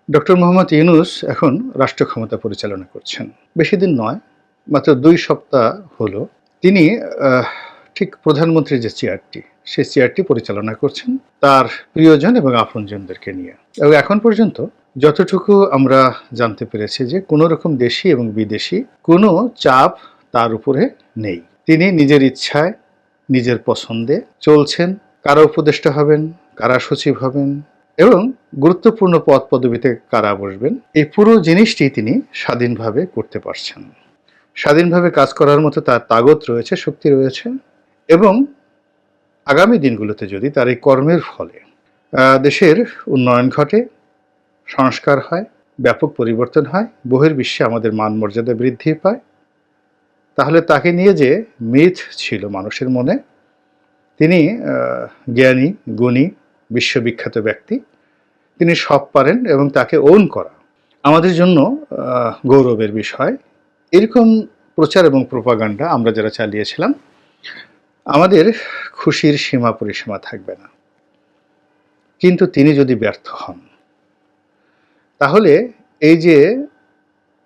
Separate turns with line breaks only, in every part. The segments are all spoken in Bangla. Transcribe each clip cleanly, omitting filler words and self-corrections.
ডক্টর মোহাম্মদ ইউনূস এখন রাষ্ট্র ক্ষমতা পরিচালনা করছেন। বেশিদিন নয়, মাত্র ২ সপ্তাহ হলো তিনি আহ ঠিক প্রধানমন্ত্রীর যে চেয়ারটি, সেই চেয়ারটি পরিচালনা করছেন তার প্রিয়জন এবং আপনজনদেরকে নিয়ে। এবং এখন পর্যন্ত যতটুকু আমরা জানতে পেরেছি যে কোনো রকম দেশি এবং বিদেশি কোনো চাপ তার উপরে নেই। তিনি নিজের ইচ্ছায়, নিজের পছন্দে চলছেন। কারা উপদেষ্টা হবেন, কারা সচিব হবেন এবং গুরুত্বপূর্ণ পদ পদবিতে কারা বসবেন, এই পুরো জিনিসটি তিনি স্বাধীনভাবে করতে পারছেন। স্বাধীনভাবে কাজ করার মতো তার তাগত রয়েছে, শক্তি রয়েছে। এবং আগামী দিনগুলোতে যদি তার এই কর্মের ফলে দেশের উন্নয়ন ঘটে, সংস্কার হয়, ব্যাপক পরিবর্তন হয়, বহির্বিশ্বে আমাদের মান মর্যাদা বৃদ্ধি পায়, তাহলে তাকে নিয়ে যে মিথ ছিল মানুষের মনে, তিনি জ্ঞানী, গুণী, বিশ্ববিখ্যাত ব্যক্তি, তিনি সব পারেন এবং তাকে ওন করা আমাদের জন্য গৌরবের বিষয়। এরকম প্রচার এবং প্রোপাগান্ডা আমরা যারা চালিয়েছিলাম, আমাদের খুশির সীমা পরিসীমা থাকবে না। কিন্তু তিনি যদি ব্যর্থ হন, তাহলে এই যে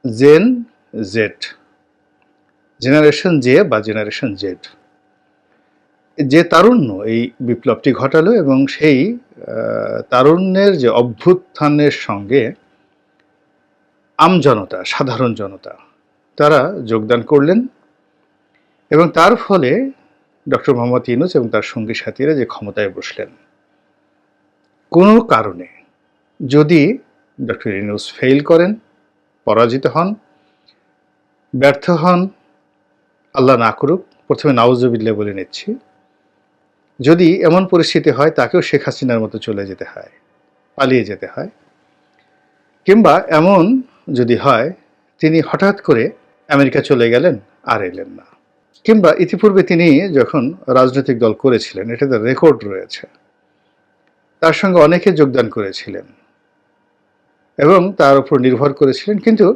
জেন জেড, জেনারেশন জে বা জেনারেশন জেড, যে তারুণ্য এই বিপ্লবটি ঘটালো এবং সেই তারুণ্যের যে অভ্যুত্থানের সঙ্গে আমজনতা, সাধারণ জনতা তারা যোগদান করলেন এবং তার ফলে ডক্টর মোহাম্মদ ইউনূস এবং তার সঙ্গী সাথীরা যে ক্ষমতায় বসলেন। কোনো কারণে যদি ডক্টর ইউনূস ফেল করেন, পরাজিত হন, ব্যর্থ হন, আল্লাহ না করুক, প্রথমে নাউজুবিল্লাহ বলে নিচ্ছি, যদি এমন পরিস্থিতি হয় তাকেও শেখ হাসিনার মতো চলে যেতে হয়, পালিয়ে যেতে হয়, কিংবা এমন যদি হয় তিনি হঠাৎ করে আমেরিকা চলে গেলেন আর এলেন না, কিংবা ইতিপূর্বে তিনি যখন রাজনৈতিক দল করেছিলেন, এটাতে রেকর্ড রয়েছে, তার সঙ্গে অনেকে যোগদান করেছিলেন এবং তার উপর নির্ভর করেছিলেন, কিন্তু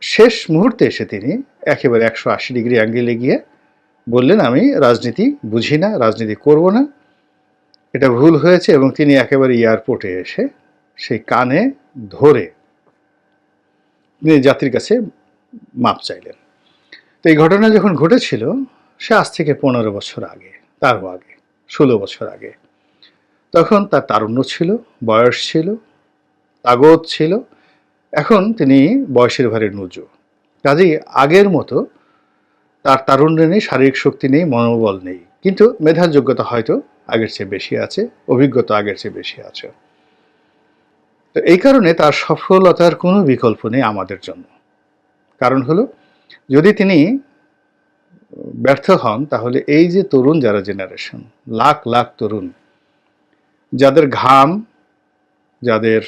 শেষ মুহূর্তে এসে তিনি একেবারে 180 ডিগ্রি অ্যাঙ্গেলে গিয়ে বললেন, আমি রাজনীতি বুঝি না, রাজনীতি করব না, এটা ভুল হয়েছে। এবং তিনি একেবারে এয়ারপোর্টে এসে সেই কানে ধরে তিনি জাতির কাছে মাপ চাইলেন। তো এই ঘটনা যখন ঘটেছিল, সে আজ থেকে 15 বছর আগে, তারও আগে, 16 বছর আগে, তখন তার তারুণ্য ছিল, বয়স ছিল, তাগত ছিল। এখন তিনি বয়সের ভারে নুজু, কাজেই আগের মতো তার তারুণ্য নেই, শারীরিক শক্তি নেই, মনোবল নেই, কিন্তু মেধার যোগ্যতা হয়তো আগের চেয়ে বেশি আছে, অভিজ্ঞতা আগের চেয়ে বেশি আছে। তো এই কারণে তার সফলতার কোনো বিকল্প নেই আমাদের জন্য। কারণ হলো, যদি তিনি ব্যর্থ হন, তাহলে এই যে তরুণ যারা জেনারেশন, লাখ লাখ তরুণ, যাদের ঘাম, যাদের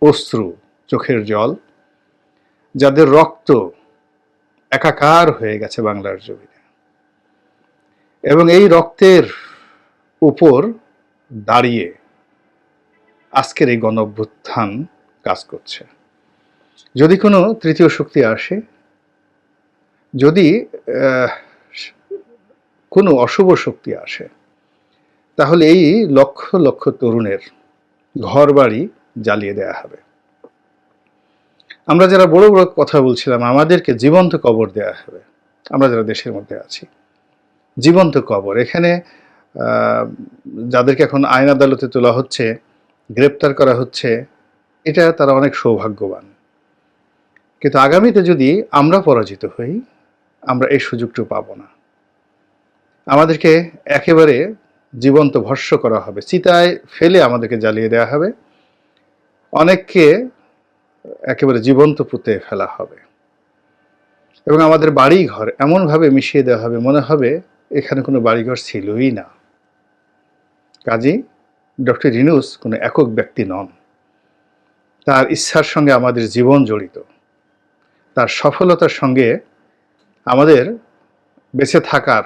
অশ্রু, চোখের জল, যাদের রক্ত একাকার হয়ে গেছে বাংলার জমিনে, এবং এই রক্তের উপর দাঁড়িয়ে আজকের এই গণঅভ্যুত্থান কাজ করছে। যদি কোনো তৃতীয় শক্তি আসে, যদি কোনো অশুভ শক্তি আসে, তাহলে এই লক্ষ লক্ষ তরুণের ঘর বাড়ি জ্বালিয়ে দেয়া হবে। আমরা যারা বড় বড় কথা বলছিলাম, আমাদেরকে জীবন্ত কবর দেয়া হবে। আমরা যারা দেশের মধ্যে আছি, জীবন্ত কবর। এখানে যাদেরকে এখন আইন আদালতে তোলা হচ্ছে, গ্রেপ্তার করা হচ্ছে, এটা তারা অনেক সৌভাগ্যবান। কিন্তু আগামীতে যদি আমরা পরাজিত হই, আমরা এই সুযোগটুকু পাবো না। আমাদেরকে একেবারে জীবন্ত ভস্য করা হবে, চিতায় ফেলে আমাদেরকে জ্বালিয়ে দেওয়া হবে, অনেককে একেবারে জীবন্ত পুঁতে ফেলা হবে এবং আমাদের বাড়িঘর এমনভাবে মিশিয়ে দেওয়া হবে, মনে হবে এখানে কোনো বাড়িঘর ছিলই না। কাজেই ডক্টর ইউনূস কোনো একক ব্যক্তি নন, তার ইচ্ছার সঙ্গে আমাদের জীবন জড়িত, তার সফলতার সঙ্গে আমাদের বেঁচে থাকার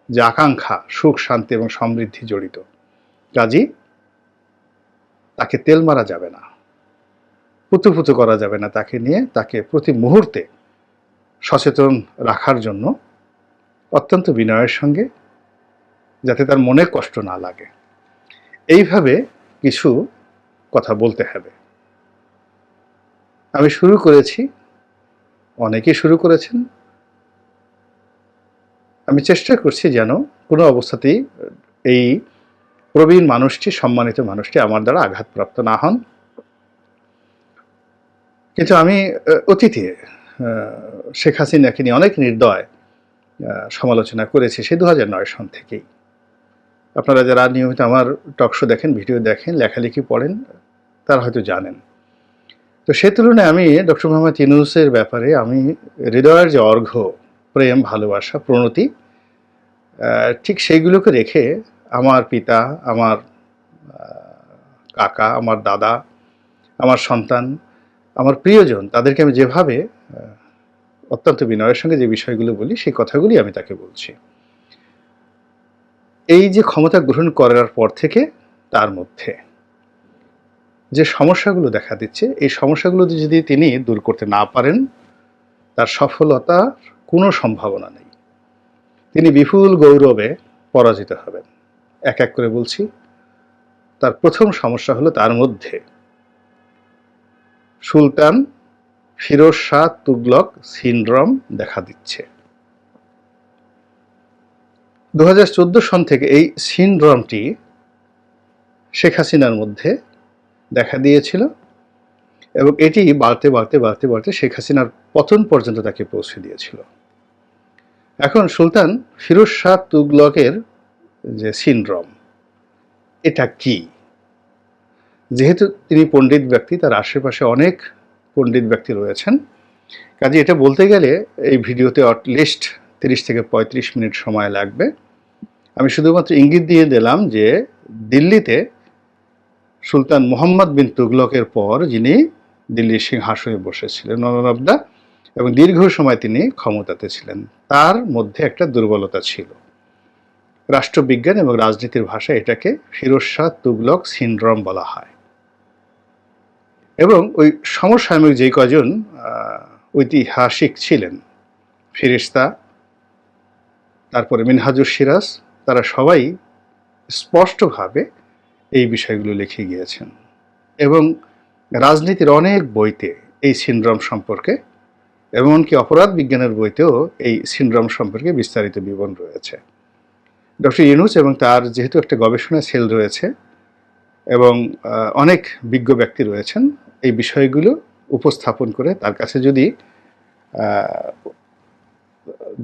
যে আকাঙ্ক্ষা, সুখ, শান্তি এবং সমৃদ্ধি জড়িত। কাজেই তাকে তেল মারা যাবে না, পুতু করা যাবে না তাকে নিয়ে। তাকে প্রতি মুহূর্তে সচেতন রাখার জন্য অত্যন্ত বিনয়ের সঙ্গে, যাতে তার মনে কষ্ট না লাগে, এইভাবে কিছু কথা বলতে হবে। আমি শুরু করেছি, অনেকেই শুরু করেছেন। আমি চেষ্টা করছি যেন কোনো অবস্থাতেই এই প্রবীণ মানুষটি, সম্মানিত মানুষটি আমার দ্বারা আঘাতপ্রাপ্ত না হন। কিন্তু আমি অতীতে শেখ হাসিনাকে নিয়ে অনেক নির্দয় সমালোচনা করেছি সেই 2009 সন থেকেই। আপনারা যারা নিয়মিত আমার টকশো দেখেন, ভিডিও দেখেন, লেখালেখি পড়েন, তারা হয়তো জানেন। তো সে তুলনায় আমি ডক্টর মোহাম্মদ ইউনূসের ব্যাপারে আমি হৃদয়ের যে অর্ঘ্য, প্রেম, ভালোবাসা, প্রণতি, ঠিক সেইগুলোকে রেখে আমার পিতা, আমার কাকা, আমার দাদা, আমার সন্তান, আমার প্রিয়জন, তাদেরকে আমি যেভাবে অত্যন্ত বিনয়ের সঙ্গে যে বিষয়গুলো বলি, সেই কথাগুলি আমি তাকে বলছি। এই যে ক্ষমতা গ্রহণ করার পর থেকে তার মধ্যে যে সমস্যাগুলো দেখা দিচ্ছে, এই সমস্যাগুলো যদি তিনি দূর করতে না পারেন, তার সফলতার কোনো সম্ভাবনা নেই। তিনি বিপুল গৌরবে পরাজিত হবেন। এক এক করে বলছি। তার প্রথম সমস্যা হলো তার মধ্যে সুলতান ফিরোজ শাহ তুগলক সিনড্রোম দেখা দিচ্ছে। 2014 সন থেকে এই সিনড্রোমটি শেখ হাসিনার মধ্যে দেখা দিয়েছিল এবং এটি বাড়তে বাড়তে বাড়তে বাড়তে শেখ হাসিনার পতন পর্যন্ত তাকে পৌঁছে দিয়েছিল। এখন সুলতান ফিরোজ শাহ তুগলকের যে সিনড্রোম, এটা কি? যেহেতু তিনি পণ্ডিত ব্যক্তি, তার আশেপাশে অনেক পণ্ডিত ব্যক্তি রয়েছেন, কাজে এটা বলতে গেলে এই ভিডিওতে অ্যাটলিস্ট 30 থেকে 35 মিনিট সময় লাগবে। আমি শুধুমাত্র ইঙ্গিত দিয়ে দিলাম যে দিল্লিতে সুলতান মোহাম্মদ বিন তুগলকের পর যিনি দিল্লির সিংহাসনে বসেছিলেন অনবদ্যা এবং দীর্ঘ সময় তিনি ক্ষমতাতে ছিলেন, তার মধ্যে একটা দুর্বলতা ছিল। রাষ্ট্রবিজ্ঞান এবং রাজনীতির ভাষায় এটাকে ফিরোজ শাহ তুগলক সিনড্রোম বলা হয়। এবং ওই সমসাময়িক যে কজন ঐতিহাসিক ছিলেন, ফিরিস্তা, তারপরে মিনহাজুস সিরাজ, তারা সবাই স্পষ্টভাবে এই বিষয়গুলো লিখে গিয়েছেন এবং রাজনীতির অনেক বইতে এই সিনড্রোম সম্পর্কে, এমনকি অপরাধ বিজ্ঞানের বইতেও এই সিনড্রোম সম্পর্কে বিস্তারিত বিবরণ রয়েছে। ডক্টর ইউনূস এবং তার যেহেতু একটা গবেষণা সেল রয়েছে এবং অনেক বিজ্ঞ ব্যক্তি রয়েছেন, এই বিষয়গুলো উপস্থাপন করে তার কাছে যদি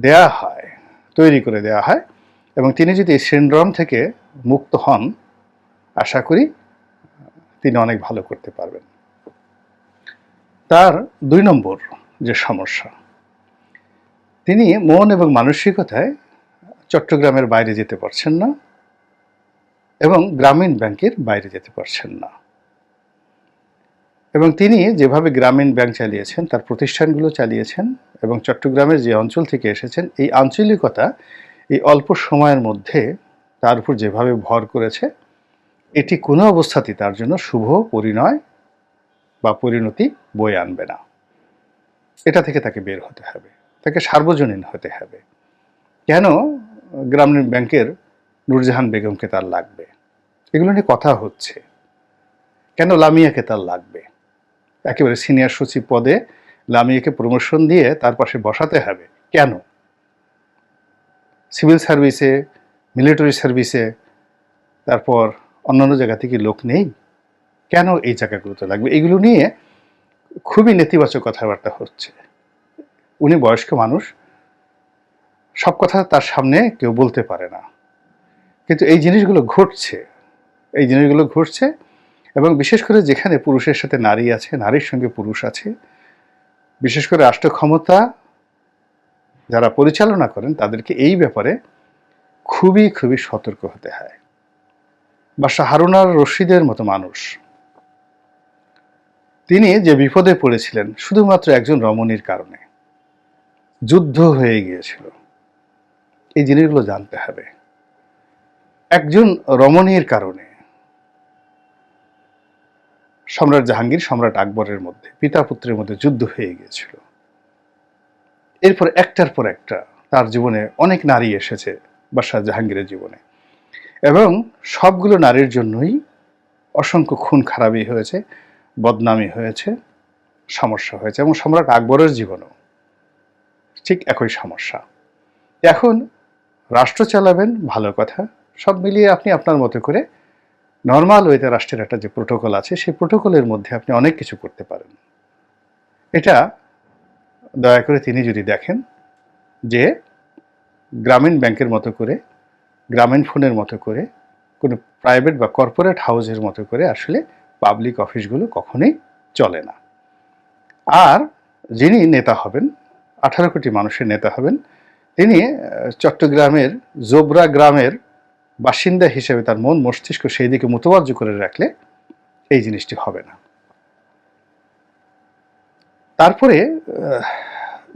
দেয়া হয়, তৈরি করে দেওয়া হয় এবং তিনি যদি এই সিনড্রোম থেকে মুক্ত হন, আশা করি তিনি অনেক ভালো করতে পারবেন। তার 2 নম্বর যে সমস্যা, তিনি মন এবং মানসিকতায় চট্টগ্রামের বাইরে যেতে পারছেন না এবং গ্রামীণ ব্যাংকের বাইরে যেতে পারছেন না। এবং তিনি যেভাবে গ্রামীণ ব্যাংক চালিয়েছেন, তার প্রতিষ্ঠানগুলো চালিয়েছেন এবং চট্টগ্রামের যে অঞ্চল থেকে এসেছেন, এই আঞ্চলিকতা এই অল্প সময়ের মধ্যে তার উপর যেভাবে ভর করেছে, এটি কোনো অবস্থাতেই তার জন্য শুভ পরিণয় বা পরিণতি বয়ে আনবে না। এটা থেকে তাকে বের হতে হবে, তাকে সার্বজনীন হতে হবে। কেন গ্রামীণ ব্যাংকের নূরজাহান বেগমকে তার লাগবে? এগুলো নিয়ে কথা হচ্ছে। কেন লামিয়াকে তার লাগবে? একেবারে সিনিয়র সচিব পদে লামিয়াকে প্রমোশন দিয়ে তার পাশে বসাতে হবে কেন? সিভিল সার্ভিসে, মিলিটারি সার্ভিসে, তারপর অন্যান্য জায়গা থেকে লোক নেই, কেন এই জায়গাগুলোতে লাগবে? এগুলো নিয়ে খুবই নেতিবাচক কথাবার্তা হচ্ছে। উনি বয়স্ক মানুষ, সব কথা তার সামনে কেউ বলতে পারে না, কিন্তু এই জিনিসগুলো ঘটছে এবং বিশেষ করে যেখানে পুরুষের সাথে নারী আছে, নারীর সঙ্গে পুরুষ আছে, বিশেষ করে রাষ্ট্র ক্ষমতা যারা পরিচালনা করেন, তাদেরকে এই ব্যাপারে খুবই খুবই সতর্ক হতে হয়। বাদশাহ হারুন আর রশিদের মতো মানুষ, তিনি যে বিপদে পড়েছিলেন শুধুমাত্র একজন রমণীর কারণে, যুদ্ধ হয়ে গিয়েছিল, এই জিনিসগুলো জানতে হবে। একজন রমণীর কারণে সম্রাট জাহাঙ্গীর, সম্রাট আকবরের মধ্যে, পিতা পুত্রের মধ্যে যুদ্ধ হয়ে গিয়েছিল। এরপর একটার পর একটা তার জীবনে অনেক নারী এসেছে বাদশাহ জাহাঙ্গীরের জীবনে, এবং সবগুলো নারীর জন্যই অসংখ্য খুন খারাপি হয়েছে, বদনামি হয়েছে, সমস্যা হয়েছে, এবং সম্রাট আকবরের জীবনেও ঠিক একই সমস্যা। এখন রাষ্ট্র চালাবেন, ভালো কথা, সব মিলিয়ে আপনি আপনার মতো করে নর্মাল ওয়েতে রাষ্ট্রের একটা যে প্রোটোকল আছে সেই প্রোটোকলের মধ্যে আপনি অনেক কিছু করতে পারেন। এটা দয়া করে তিনি যদি দেখেন যে গ্রামীণ ব্যাংকের মতো করে, গ্রামীণ ফোনের মতো করে, কোনো প্রাইভেট বা কর্পোরেট হাউসের মতো করে আসলে পাবলিক অফিসগুলো কখনোই চলে না। আর যিনি নেতা হবেন, 18 কোটি মানুষের নেতা হবেন, তিনি চট্টগ্রামের জোবরা গ্রামের বাসিন্দা হিসেবে তার মন মস্তিষ্ক সেই দিকে মোতবাজ্য করে রাখলে এই জিনিসটি হবে না। তারপরে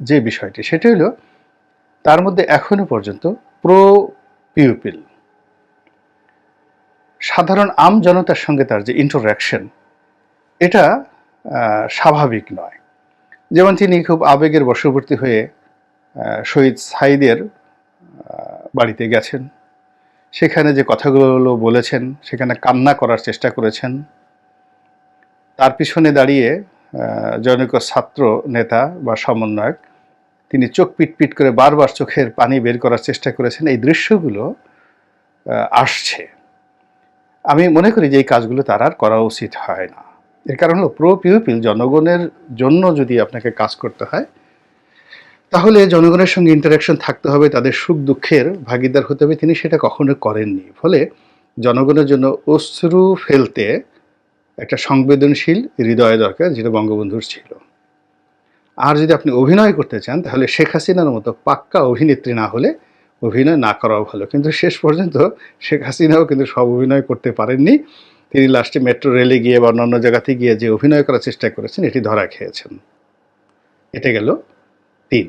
যে বিষয়টি সেটা হলো, তার মধ্যে এখনো পর্যন্ত প্রো পিউপিল, সাধারণ আম জনতার সঙ্গে তার যে ইন্টারঅ্যাকশন, এটা স্বাভাবিক নয়। যেমন তিনি খুব আবেগের বশবর্তী হয়ে শহীদ সাইদের বাড়িতে গেছেন, সেখানে যে কথাগুলো বলেছেন, সেখানে কান্না করার চেষ্টা করেছেন। তার পিছনে দাঁড়িয়ে জনৈক ছাত্র নেতা বা সমন্বয়ক, তিনি চোখ পিটপিট করে বারবার চোখের পানি বের করার চেষ্টা করেছেন। এই দৃশ্যগুলো আসছে। আমি মনে করি যে এই কাজগুলো তার আর করা উচিত হয় না। এর কারণ হলো, প্রো পিউপিল, জনগণের জন্য যদি আপনাকে কাজ করতে হয় তাহলে জনগণের সঙ্গে ইন্টারাকশন থাকতে হবে, তাদের সুখ দুঃখের ভাগিদার হতে হবে। তিনি সেটা কখনো করেননি। ফলে জনগণের জন্য অশ্রু ফেলতে একটা সংবেদনশীল হৃদয় দরকার, যেটা বঙ্গবন্ধুর ছিল। আর যদি আপনি অভিনয় করতে চান তাহলে শেখ হাসিনার মতো পাক্কা অভিনেত্রী না হলে অভিনয় না করাও ভালো। কিন্তু শেষ পর্যন্ত শেখ হাসিনাও কিন্তু সব অভিনয় করতে পারেননি। তিনি লাস্টে মেট্রো রেলে গিয়ে বা অন্যান্য জায়গাতে গিয়ে যে অভিনয় করার চেষ্টা করেছেন, এটি ধরা খেয়েছেন। এটা গেল 3।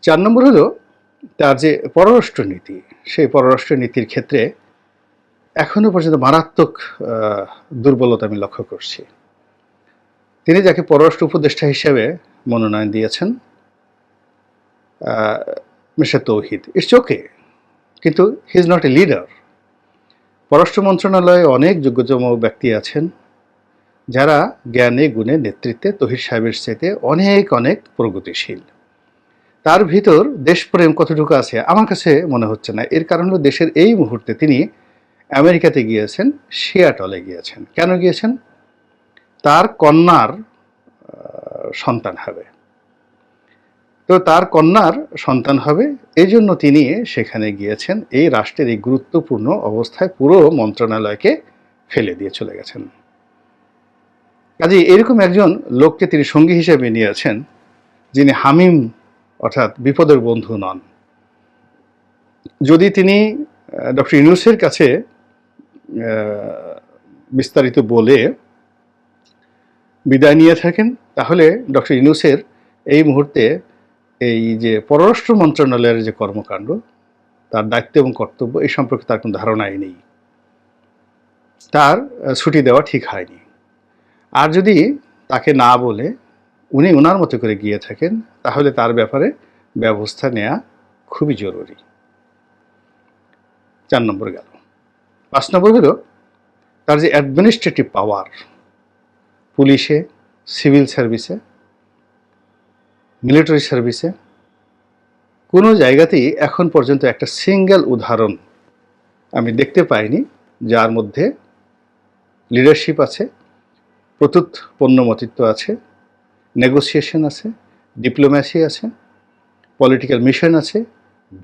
4 নম্বর হলো তার যে পররাষ্ট্র নীতি, সেই পররাষ্ট্র নীতির ক্ষেত্রে এখনো পর্যন্ত মারাত্মক দুর্বলতা আমি লক্ষ্য করছি। তিনি যাকে পররাষ্ট্র উপদেষ্টা হিসেবে মনোনয়ন দিয়েছেন, মিস্টার তৌহিদ, ইটস ওকে, কিন্তু he is not a leader. পররাষ্ট্র মন্ত্রণালয়ে অনেক যোগ্যতম ব্যক্তি আছেন যারা জ্ঞানে গুণে নেতৃত্বে তৌহিদ সাহেবের চাইতে অনেক অনেক প্রগতিশীল। তার ভিতর দেশপ্রেম কতটুকু আছে আমার কাছে মনে হচ্ছে না। এর কারণ হলো, দেশের এই মুহূর্তে তিনি আমেরিকাতে গিয়েছেন, সিয়াটলে গিয়েছেন। কেন গিয়েছেন? তার কন্যার সন্তান হবে। তো তার কন্যার সন্তান হবে, এই জন্য তিনি সেখানে গিয়েছেন। এই রাষ্ট্রের এই গুরুত্বপূর্ণ অবস্থায় পুরো মন্ত্রণালয়কে ফেলে দিয়ে চলে গেছেন। কাজে এরকম একজন লোককে তিনি সঙ্গী হিসেবে নিয়েছেন, যিনি হামিম অর্থাৎ বিপদের বন্ধু নন। যদি তিনি ডক্টর ইউনূসের কাছে বিস্তারিত বলে বিদায় নিয়ে থাকেন, তাহলে ডক্টর ইউনূসের এই মুহূর্তে এই যে পররাষ্ট্র মন্ত্রণালয়ের যে কর্মকাণ্ড, তার দায়িত্ব এবং কর্তব্য, এই সম্পর্কে তার কোনো ধারণাই নেই। তার ছুটি দেওয়া ঠিক হয়নি। আর যদি তাকে না বলে উনি ওনার মতো করে গিয়ে থাকেন, তাহলে তার ব্যাপারে ব্যবস্থা নেওয়া খুবই জরুরি। 4 নম্বর গেল। 5 নম্বর হলো তার যে অ্যাডমিনিস্ট্রেটিভ পাওয়ার, পুলিশে, সিভিল সার্ভিসে, মিলিটারি সার্ভিসে, কোনো জায়গাতেই এখন পর্যন্ত একটা সিঙ্গেল উদাহরণ আমি দেখতে পাইনি যার মধ্যে লিডারশিপ আছে, প্রত্যুত পণ্যমতিত্ব আছে, নেগোসিয়েশন আছে, ডিপ্লোম্যাসি আছে, পলিটিক্যাল মিশন আছে,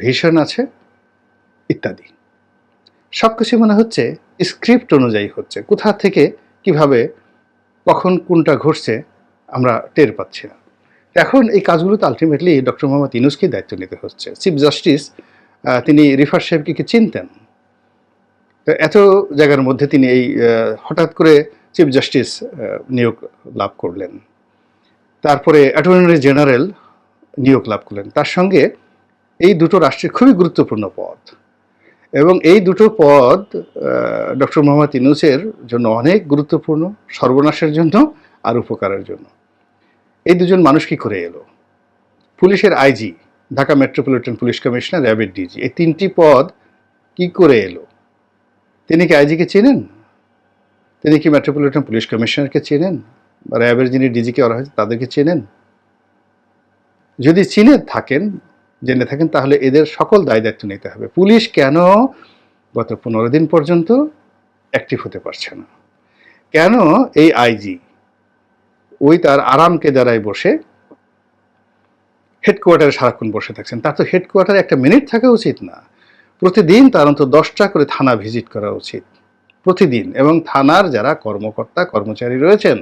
ভিশন আছে, ইত্যাদি। সব কিছু মনে হচ্ছে স্ক্রিপ্ট অনুযায়ী হচ্ছে। কোথা থেকে কিভাবে কখন কোনটা ঘটছে আমরা টের পাচ্ছি না। এখন এই কাজগুলো তো আলটিমেটলি ডক্টর মোহাম্মদ ইউনূসকেই দায়িত্ব নিতে হচ্ছে। চিফ জাস্টিস তিনি রিফাত সাহেবকে কি চিনতেন? তো এত জায়গার মধ্যে তিনি এই হঠাৎ করে চিফ জাস্টিস নিয়োগ লাভ করলেন, তারপরে অ্যাটর্নি জেনারেল নিয়োগ লাভ করলেন। তার সঙ্গে এই দুটো রাষ্ট্রের খুবই গুরুত্বপূর্ণ পদ, এবং এই দুটো পদ ডক্টর মোহাম্মদ ইউনূসের জন্য অনেক গুরুত্বপূর্ণ, সর্বনাশের জন্য আর উপকারের জন্য। এই দুজন মানুষ কি করে এলো? পুলিশের IG, Dhaka metropolitan police commissioner, র্যাবের ডিজি, এই 3টি পদ কি করে এলো? তিনি কি আইজিকে চেনেন? তিনি কি মেট্রোপলিটন পুলিশ কমিশনারকে চেনেন, বা র্যাবের যিনি ডিজিকে করা হয়েছে তাদেরকে চেনেন? যদি জেনে থাকেন তাহলে এদের সকল দায় দায়িত্ব নিতে হবে। পুলিশ কেন গত 15 দিন পর্যন্ত অ্যাক্টিভ হতে পারছে না? কেন এই আইজি ওই তার আরামকে দ্বারাই বসে হেডকোয়ার্টারে সারাক্ষণ বসে থাকছেন? তার তো হেডকোয়ার্টারে একটা মিনিট থাকা উচিত না? প্রতিদিন তার অন্তত 10টা করে থানা ভিজিট করা উচিত প্রতিদিন, এবং থানার যারা কর্মকর্তা কর্মচারী রয়েছেন,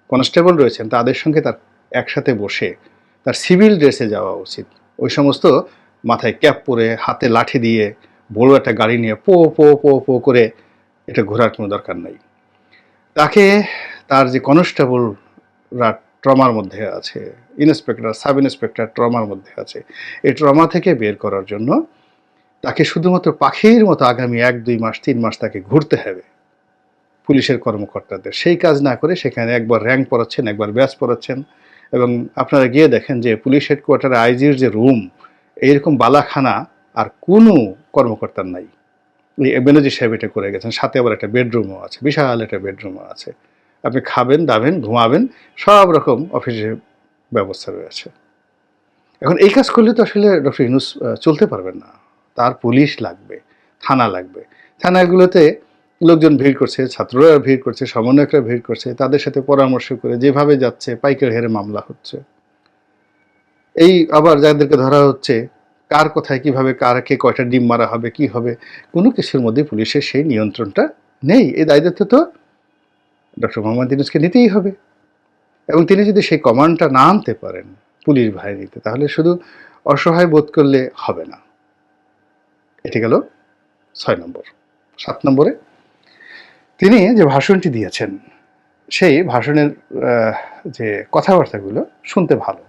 কনস্টেবল রয়েছেন, তাদের সঙ্গে তার একসাথে বসে তার সিভিল ড্রেসে যাওয়া উচিত। ওই সমস্ত মাথায় ক্যাপ পরে হাতে লাঠি দিয়ে বড় একটা গাড়ি নিয়ে পো পো পো পো করে এটা ঘোরার কোনো দরকার নাই। তাকে তার যে কনস্টেবলরা ট্রমার মধ্যে আছে, ইন্সপেক্টর সাব ইন্সপেক্টর ট্রমার মধ্যে আছে, এই ট্রমা থেকে বের করার জন্য তাকে শুধুমাত্র পাখির মতো আগামী 1-2 মাস 3 মাস তাকে ঘুরতে হবে পুলিশের কর্মকর্তাদের। সেই কাজ না করে সেখানে একবার র্যাঙ্ক পড়াচ্ছেন, একবার ব্যাচ পড়াচ্ছেন। এবং আপনারা গিয়ে দেখেন যে পুলিশ হেডকোয়ার্টারে আইজির যে রুম, এইরকম বালাখানা আর কোনো কর্মকর্তার নাই। বেনজির সাহেব এটা করে গেছেন। সাথে আবার একটা বেডরুমও আছে, বিশাল একটা বেডরুমও আছে। আপনি খাবেন দাবেন ঘুমাবেন, সব রকম অফিসের ব্যবস্থা রয়েছে। এখন এই কাজ করলে তো আসলে ডক্টর ইউনূস চলতে পারবেন না। তার পুলিশ লাগবে, থানা লাগবে। থানাগুলোতে লোকজন ভিড় করছে, ছাত্ররা ভিড় করছে, সমন্বয়করা ভিড় করছে, তাদের সাথে পরামর্শ করে যেভাবে যাচ্ছে পাইকারি হারে মামলা হচ্ছে। এই আবার যাদেরকে ধরা হচ্ছে, কার কোথায় কিভাবে কারকে কয়টা ডিম মারা হবে, কি হবে, কোনো কিছুর মধ্যে পুলিশের সেই নিয়ন্ত্রণটা নেই। এই দায়িত্ব তো ডক্টর মোহাম্মদ ইউনূসকে নিতেই হবে। এবং তিনি যদি সেই কমান্ডটা না আনতে পারেন পুলিশ বাহিনীতে, তাহলে শুধু অসহায় বোধ করলে হবে না। এটি গেল 6 নম্বর। 7 নম্বরে তিনি যে ভাষণটি দিয়েছেন, সেই ভাষণের যে কথাবার্তাগুলো শুনতে ভালো,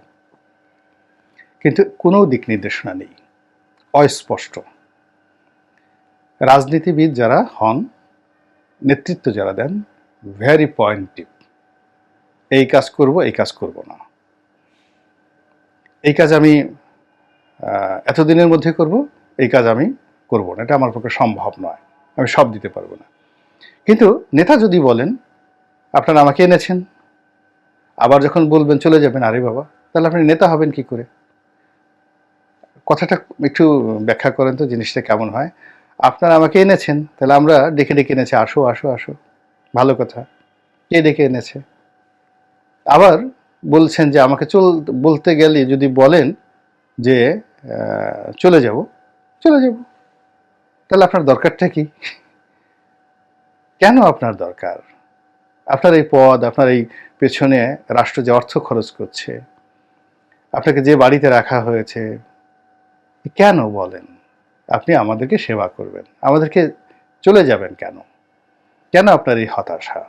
কিন্তু কোনো দিক নির্দেশনা নেই, অস্পষ্ট। রাজনীতিবিদ যারা হন, নেতৃত্ব যারা দেন, ভেরি পয়েন্টিভ। এই কাজ করব, এই কাজ করব না, এই কাজ আমি এতদিনের মধ্যে করব, এই কাজ আমি করব না, এটা আমার পক্ষে সম্ভব নয়, আমি সব দিতে পারবো না। কিন্তু নেতা যদি বলেন আপনারা আমাকে এনেছেন, আবার যখন বলবেন চলে যাবেন, আরে বাবা, তাহলে আপনি নেতা হবেন কি করে? কথাটা একটু ব্যাখ্যা করেন তো, জিনিসটা কেমন হয়? আপনারা আমাকে এনেছেন, তাহলে আমরা ডেকে ডেকে এনেছি, আসো আসো আসো, ভালো কথা। কে ডেকে এনেছে? আবার বলছেন যে আমাকে বলতে গেলে যদি বলেন যে চলে যাব, চলে যাব, তাহলে আপনার দরকারটা কি? কেন আপনার দরকার? আপনার এই পদ, আপনার এই পেছনে রাষ্ট্র যে অর্থ খরচ করছে, আপনাকে যে বাড়িতে রাখা হয়েছে, কেন বলেন? আপনি আমাদেরকে সেবা করবেন, আমাদেরকে চলে যাবেন কেন? কেন আপনার এই হতাশা?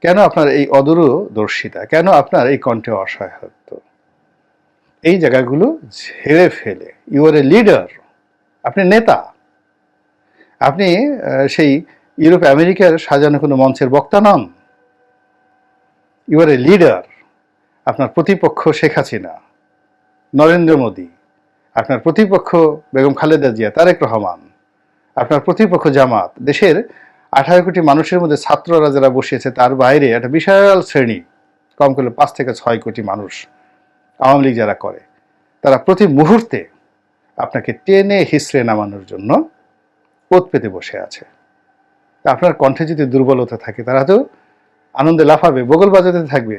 কেন আপনার এই অদূরদর্শিতা? কেন আপনার এই কণ্ঠে অসহায়ত্ব? এই জায়গাগুলো ঝেড়ে ফেলে, ইউ আর এ লিডার, আপনি নেতা, আপনি সেই ইউরোপ আমেরিকার সাজানো কোনো মঞ্চের বক্তা নন। You R a leader. আপনার প্রতিপক্ষ শেখ হাসিনা, নরেন্দ্র মোদী, আপনার প্রতিপক্ষ বেগম খালেদা জিয়া, তারেক রহমান, আপনার প্রতিপক্ষ জামাত, দেশের 18 কোটি মানুষের মধ্যে ছাত্ররা যারা বসিয়েছে তার বাইরে একটা বিশাল শ্রেণী, কম করে 5 থেকে 6 কোটি মানুষ, আওয়ামী লীগ যারা করে, তারা প্রতি মুহূর্তে আপনাকে টেনে হিসড়ে নামানোর জন্য পথ পেতে বসে আছে। আপনার কণ্ঠে যদি দুর্বলতা থাকে, তারা তো আনন্দে লাফাবে, বগল বাজাতে থাকবে,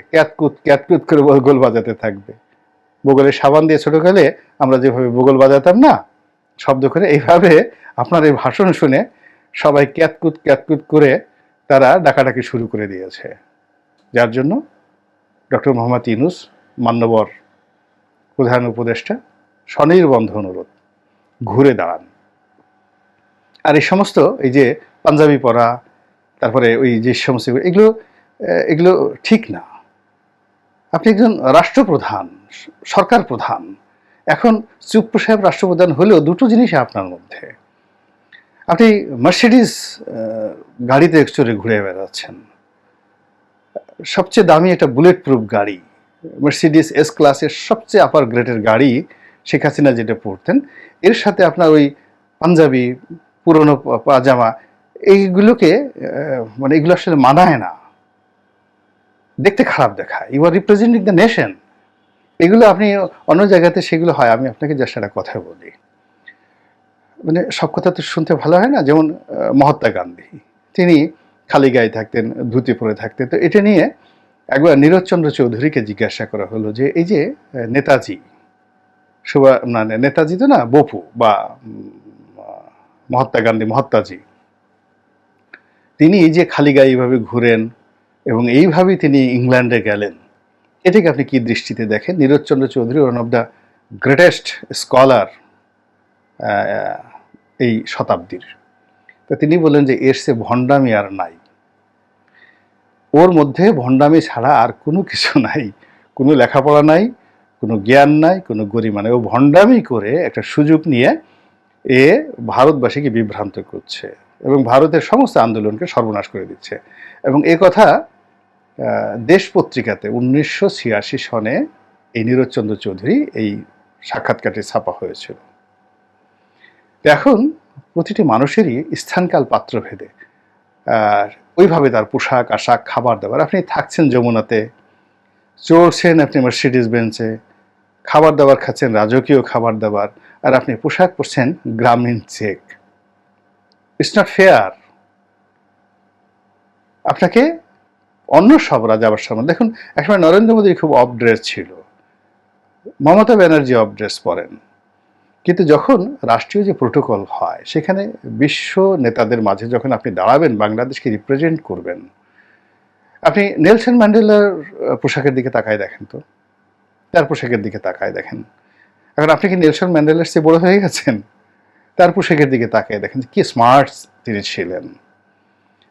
ক্যাতকুত করে বগল বাজাতে থাকবে। বগলের সাবান দিয়ে ছোট গেলে আমরা যেভাবে বগল বাজাতাম না শব্দ করে, এইভাবে আপনার এই ভাষণ শুনে সবাই ক্যাতকুত করে তারা ডাকাডাকি শুরু করে দিয়েছে। যার জন্য ডক্টর মোহাম্মদ ইউনূস, মান্যবর প্রধান উপদেষ্টা, স্বনির্বন্ধ অনুরোধ, ঘুরে দাঁড়ান। আর এই সমস্ত এই যে পাঞ্জাবি পরা, তারপরে ওই যে সমস্ত এগুলো ঠিক না। আপনি একজন রাষ্ট্রপ্রধান, সরকার প্রধান। এখন চুপ্পু সাহেব রাষ্ট্রপ্রধান হলেও দুটো জিনিস আপনার মধ্যে। আপনি মার্সিডিজ গাড়িতে চড়ে ঘুরে বেড়াচ্ছেন, সবচেয়ে দামি একটা বুলেট প্রুফ গাড়ি, মার্সিডিজ এস ক্লাসের সবচেয়ে আপার গ্রেডের গাড়ি শেখ হাসিনা যেটা পরতেন, এর সাথে আপনার ওই পাঞ্জাবি, পুরনো পাজামা, এইগুলোকে মানে এগুলো আসলে মানায় না, দেখতে খারাপ দেখায়। You are representing the nation. এগুলো আপনি অন্য জায়গাতে সেগুলো হয়। আমি আপনাকে জাস্ট একটা কথা বলি, মানে সব কথা তো শুনতে ভালো হয় না। যেমন মহাত্মা গান্ধী, তিনি খালি গায়ে থাকতেন, ধুতি পরে থাকতেন। তো এটা নিয়ে একবার নীরজচন্দ্র চৌধুরীকে জিজ্ঞাসা করা হলো যে এই যে নেতাজি মানে নেতাজি তো না, বপু বা মহাত্মা গান্ধী, মহাত্মাজি, তিনি এই যে খালি গায়ে এইভাবে ঘুরেন এবং এইভাবেই তিনি ইংল্যান্ডে গেলেন, এটাকে আপনি কি দৃষ্টিতে দেখেন? Niraj Chandra Chaudhuri one of the greatest scholar এই শতাব্দীর। তো তিনি বললেন যে এর সে ভণ্ডামি আর নাই, ওর মধ্যে ভণ্ডামি ছাড়া আর কোনো কিছু নাই, কোনো লেখাপড়া নাই, কোনো জ্ঞান নাই, কোনো গরিমা নাই। ও ভণ্ডামি করে একটা সুযোগ নিয়ে এ ভারতবাসীকে বিভ্রান্ত করছে এবং ভারতের সমস্ত আন্দোলনকে সর্বনাশ করে দিচ্ছে। এবং এ কথা দেশ পত্রিকাতে 1986 সনে এই নীরজচন্দ্র চৌধুরী এই সাক্ষাৎকারটি ছাপা হয়েছিল। এখন প্রতিটি মানুষেরই স্থানকাল পাত্রভেদে আর ওইভাবে তার পোশাক আশাক, খাবার দাবার। আপনি থাকছেন যমুনাতে, চড়ছেন আপনি মার্সিডিজ বেঞ্চে, খাবার দাবার খাচ্ছেন রাজকীয় খাবার দাবার, আর আপনি পোশাক পরছেন গ্রামীণ চেক। It's not fair. আপনাকে অন্য সব রাজাবার সামনে দেখুন। একসময় নরেন্দ্র মোদী খুব অফ ড্রেস ছিল, মমতা ব্যানার্জি অফ ড্রেস পরেন, কিন্তু যখন রাষ্ট্রীয় যে প্রোটোকল হয় সেখানে বিশ্ব নেতাদের মাঝে যখন আপনি দাঁড়াবেন, বাংলাদেশকে রিপ্রেজেন্ট করবেন, আপনি নেলসন ম্যান্ডেলার পোশাকের দিকে তাকায় দেখেন তো, তার পোশাকের দিকে তাকায় দেখেন। এখন আপনি কি নেলসন ম্যান্ডেলার চেয়ে বড় হয়ে গেছেন? তার পোশাকের দিকে তাকায় দেখেন কি স্মার্ট তিনি ছিলেন।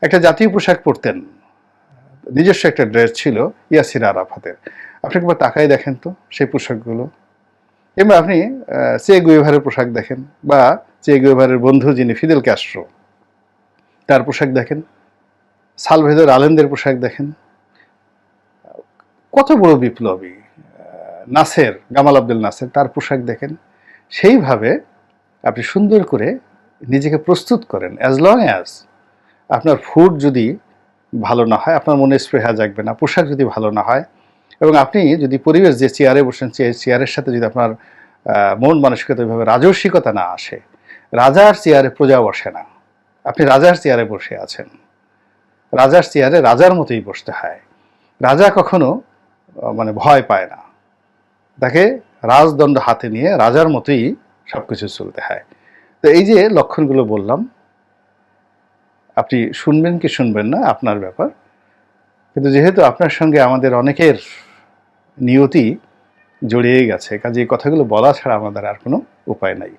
একটা জাতীয় পোশাক পরতেন, নিজস্ব একটা ড্রেস ছিল ইয়াসির আরাফাতের। আপনি একবার তাকায় দেখেন তো সেই পোশাকগুলো। কিংবা আপনি চে গুয়েভারের পোশাক দেখেন, বা চে গুয়েভারের বন্ধু যিনি ফিদেল ক্যাস্ট্রো, তার পোশাক দেখেন। সালভেদর আলেন্দের পোশাক দেখেন। কত বড় বিপ্লবী নাসের, গামাল আব্দেল নাসের, তার পোশাক দেখেন। সেইভাবে আপনি সুন্দর করে নিজেকে প্রস্তুত করেন। অ্যাজ লং অ্যাজ আপনার ফুড যদি ভালো না হয়, আপনার মনে স্পৃহা জাগবে না। পোশাক যদি ভালো না হয়, এবং আপনি যদি পরিবেশ, যে চেয়ারে বসেন, চেয়ারের সাথে যদি আপনার মন মানসিকতা ওইভাবে রাজস্বিকতা না আসে, রাজার চেয়ারে প্রজা বসে না। আপনি রাজার চেয়ারে বসে আছেন, রাজার চেয়ারে রাজার মতোই বসতে হয়। রাজা কখনো মানে ভয় পায় না, তাকে রাজদণ্ড হাতে নিয়ে রাজার মতোই সবকিছু চলতে হয়। তো এই যে লক্ষণগুলো বললাম, আপনি শুনবেন কি শুনবেন না আপনার ব্যাপার, কিন্তু যেহেতু আপনার সঙ্গে আমাদের অনেকের নিয়তি জড়িয়ে গেছে, কাজে এই কথাগুলো বলা ছাড়া আমাদের আর কোনো উপায় নাই।